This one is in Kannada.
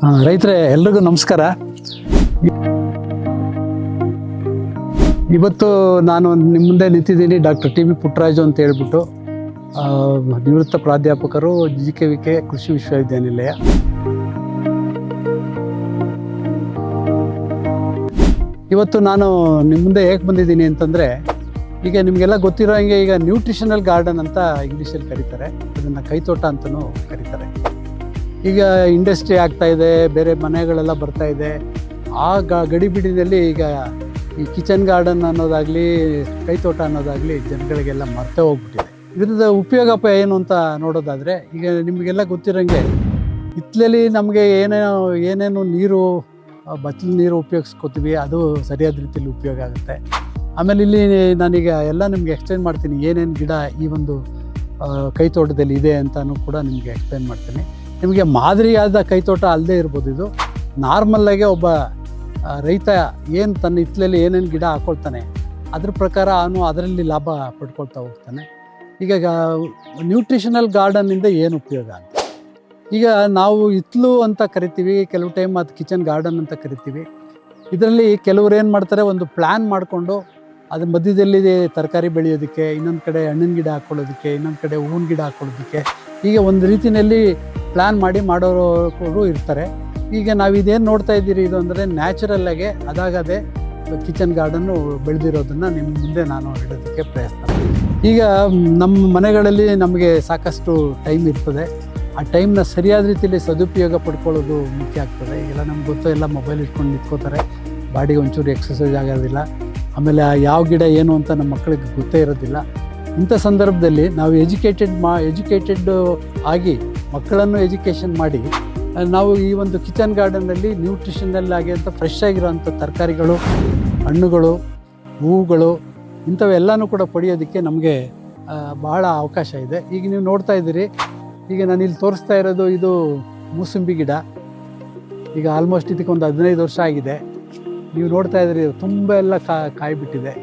ರೈತರೇ ಎಲ್ರಿಗೂ ನಮಸ್ಕಾರ. ಇವತ್ತು ನಾನು ನಿಮ್ಮ ಮುಂದೆ ನಿಂತಿದ್ದೀನಿ. Doctor TB. ಪುಟ್ಟರಾಜು ಅಂತ ಹೇಳ್ಬಿಟ್ಟು ನಿವೃತ್ತ ಪ್ರಾಧ್ಯಾಪಕರು, ಜಿ.ಕೆ.ವಿ.ಕೆ ಕೃಷಿ ವಿಶ್ವವಿದ್ಯಾನಿಲಯ. ಇವತ್ತು ನಾನು ನಿಮ್ಮ ಮುಂದೆ ಹೇಗೆ ಬಂದಿದ್ದೀನಿ ಅಂತಂದರೆ, ಈಗ ನಿಮಗೆಲ್ಲ ಗೊತ್ತಿರೋ ಹಾಗೆ ಈಗ ನ್ಯೂಟ್ರಿಷನಲ್ ಗಾರ್ಡನ್ ಅಂತ ಇಂಗ್ಲೀಷಲ್ಲಿ ಕರೀತಾರೆ, ಅದನ್ನು ಕೈತೋಟ ಅಂತಲೂ ಕರೀತಾರೆ. ಈಗ ಇಂಡಸ್ಟ್ರಿ ಆಗ್ತಾ ಇದೆ, ಬೇರೆ ಮನೆಗಳೆಲ್ಲ ಬರ್ತಾ ಇದೆ. ಆ ಗಡಿಬಿಡಿನಲ್ಲಿ ಈಗ ಈ ಕಿಚನ್ ಗಾರ್ಡನ್ ಅನ್ನೋದಾಗಲಿ, ಕೈತೋಟ ಅನ್ನೋದಾಗಲಿ ಜನಗಳಿಗೆಲ್ಲ ಮರ್ತೇ ಹೋಗ್ಬಿಟ್ಟಿದೆ. ಇದರದ ಉಪಯೋಗಪ್ಪ ಏನು ಅಂತ ನೋಡೋದಾದರೆ, ಈಗ ನಿಮಗೆಲ್ಲ ಗೊತ್ತಿರೋಂಗೆ ಹಿತ್ತಲಲ್ಲಿ ನಮಗೆ ಏನೇನು ನೀರು, ಬಚ್ಚಲು ನೀರು ಉಪಯೋಗಿಸ್ಕೋತೀವಿ, ಅದು ಸರಿಯಾದ ರೀತಿಯಲ್ಲಿ ಉಪಯೋಗ ಆಗುತ್ತೆ. ಆಮೇಲೆ ಇಲ್ಲಿ ನಾನೀಗ ಎಲ್ಲ ನಿಮಗೆ ಎಕ್ಸ್ಪ್ಲೇನ್ ಮಾಡ್ತೀನಿ, ಏನೇನು ಗಿಡ ಈ ಒಂದು ಕೈತೋಟದಲ್ಲಿ ಇದೆ ಅಂತಲೂ ಕೂಡ ನಿಮಗೆ ಎಕ್ಸ್ಪ್ಲೇನ್ ಮಾಡ್ತೀನಿ. ನಿಮಗೆ ಮಾದರಿಯಾದ ಕೈತೋಟ ಅಲ್ಲದೆ ಇರ್ಬೋದು. ಇದು ನಾರ್ಮಲ್ಲಾಗೆ ಒಬ್ಬ ರೈತ ಏನು ತನ್ನ ಹಿತ್ತಲಲ್ಲಿ ಏನೇನು ಗಿಡ ಹಾಕ್ಕೊಳ್ತಾನೆ ಅದ್ರ ಪ್ರಕಾರ ಅವನು ಅದರಲ್ಲಿ ಲಾಭ ಪಡ್ಕೊಳ್ತಾ ಹೋಗ್ತಾನೆ. ಈಗ ನ್ಯೂಟ್ರಿಷನಲ್ ಗಾರ್ಡನ್ನಿಂದ ಏನು ಉಪಯೋಗ ಅಂತ, ಈಗ ನಾವು ಹಿತ್ತಲು ಅಂತ ಕರಿತೀವಿ, ಕೆಲವು ಟೈಮ್ ಅದು ಕಿಚನ್ ಗಾರ್ಡನ್ ಅಂತ ಕರಿತೀವಿ. ಇದರಲ್ಲಿ ಕೆಲವ್ರು ಏನು ಮಾಡ್ತಾರೆ, ಒಂದು ಪ್ಲ್ಯಾನ್ ಮಾಡಿಕೊಂಡು ಅದ್ರ ಮಧ್ಯದಲ್ಲಿ ತರಕಾರಿ ಬೆಳೆಯೋದಕ್ಕೆ, ಇನ್ನೊಂದು ಕಡೆ ಹಣ್ಣಿನ ಗಿಡ ಹಾಕ್ಕೊಳ್ಳೋದಕ್ಕೆ, ಇನ್ನೊಂದು ಕಡೆ ಹೂವಿನ ಗಿಡ ಹಾಕ್ಕೊಳ್ಳೋದಕ್ಕೆ, ಈಗ ಒಂದು ರೀತಿಯಲ್ಲಿ ಪ್ಲ್ಯಾನ್ ಮಾಡಿ ಮಾಡೋರು ಇರ್ತಾರೆ. ಈಗ ನಾವು ಇದೇನು ನೋಡ್ತಾ ಇದ್ದೀರಿ, ಇದು ಅಂದರೆ ನ್ಯಾಚುರಲ್ಲಾಗೆ ಅದಾಗದೇ ಕಿಚನ್ ಗಾರ್ಡನ್ನು ಬೆಳೆದಿರೋದನ್ನು ನಿಮ್ಮ ಮುಂದೆ ನಾನು ಇಡೋದಕ್ಕೆ ಪ್ರಯತ್ನ ಮಾಡ್ತೀನಿ. ಈಗ ನಮ್ಮ ಮನೆಗಳಲ್ಲಿ ನಮಗೆ ಸಾಕಷ್ಟು ಟೈಮ್ ಇರ್ತದೆ. ಆ ಟೈಮ್ನ ಸರಿಯಾದ ರೀತಿಯಲ್ಲಿ ಸದುಪಯೋಗ ಪಡ್ಕೊಳ್ಳೋದು ಮುಖ್ಯ ಆಗ್ತದೆ. ಈಗೆಲ್ಲ ನಮ್ಗೆ ಗೊತ್ತು, ಎಲ್ಲ ಮೊಬೈಲ್ ಇಟ್ಕೊಂಡು ನಿಂತ್ಕೋತಾರೆ, ಬಾಡಿಗೆ ಒಂಚೂರು ಎಕ್ಸಸೈಸ್ ಆಗೋದಿಲ್ಲ. ಆಮೇಲೆ ಯಾವ ಗಿಡ ಏನು ಅಂತ ನಮ್ಮ ಮಕ್ಕಳಿಗೆ ಗೊತ್ತೇ ಇರೋದಿಲ್ಲ. ಇಂಥ ಸಂದರ್ಭದಲ್ಲಿ ನಾವು ಎಜುಕೇಟೆಡ್ ಆಗಿ ಮಕ್ಕಳನ್ನು ಎಜುಕೇಷನ್ ಮಾಡಿ ನಾವು ಈ ಒಂದು ಕಿಚನ್ ಗಾರ್ಡನ್ನಲ್ಲಿ ನ್ಯೂಟ್ರಿಷನಲ್ ಆಗಿ ಅಂತ ಫ್ರೆಶ್ ಆಗಿರೋವಂಥ ತರಕಾರಿಗಳು, ಹಣ್ಣುಗಳು, ಹೂವುಗಳು ಇಂಥವೆಲ್ಲನೂ ಕೂಡ ಪಡೆಯೋದಕ್ಕೆ ನಮಗೆ ಬಹಳ ಅವಕಾಶ ಇದೆ. ಈಗ ನೀವು ನೋಡ್ತಾ ಇದ್ದೀರಿ, ಈಗ ನಾನು ಇಲ್ಲಿ ತೋರಿಸ್ತಾ ಇರೋದು ಇದು ಮೂಸಂಬಿ ಗಿಡ. ಈಗ ಆಲ್ಮೋಸ್ಟ್ ಇದಕ್ಕೊಂದು 15 ವರ್ಷ ಆಗಿದೆ. ನೀವು ನೋಡ್ತಾ ಇದ್ದೀರಿ, ತುಂಬ ಎಲ್ಲ ಕಾಯಿ ಬಿಟ್ಟಿದೆ.